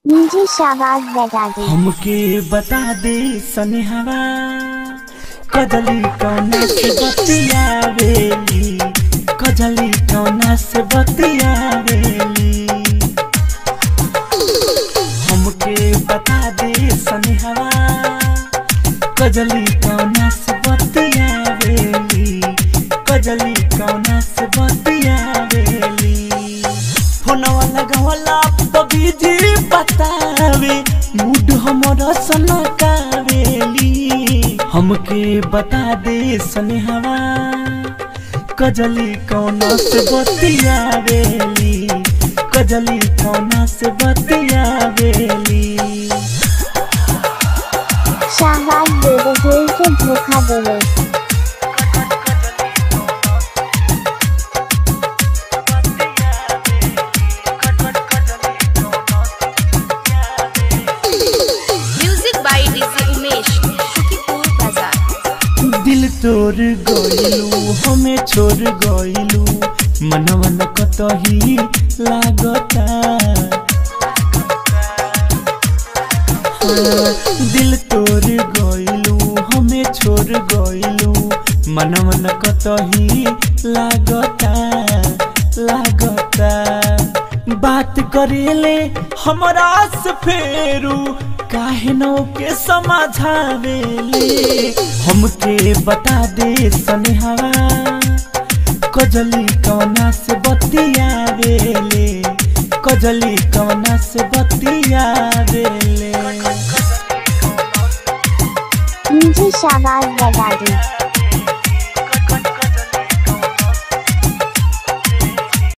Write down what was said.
मुझे शाबाश बता दे। हमके बता दे सनेहवा कजली कौना से बतियावेली, कजली कौना से बतियावेली। हमके बता दे सनेहवा कजली कौना से बतियावेली, कजली कौना से बतियावेली। फोनवा लगावला बीजी बतावे मूड हमरा सनकावेली। हमके बता दे सनेहवा कजली कौना से बतियावेली, कजली कौना से बतियावेली। शाबाश बेबे दिल के धोखा देले। दिल तोड़ गइलू हमें छोड़ गइलू, मनवा न कतही लागता। दिल तोड़ गइलू हमें छोड़ गइलू, मनवा न कतही लागता लागता। बात करेले हमरा से फेरू काहे नो के समझावेले। हमके बता दे सनेहवा कजली कौना से बतियावेले, कजली कौना से बतियावेले। मुझे शाबाश बता दे।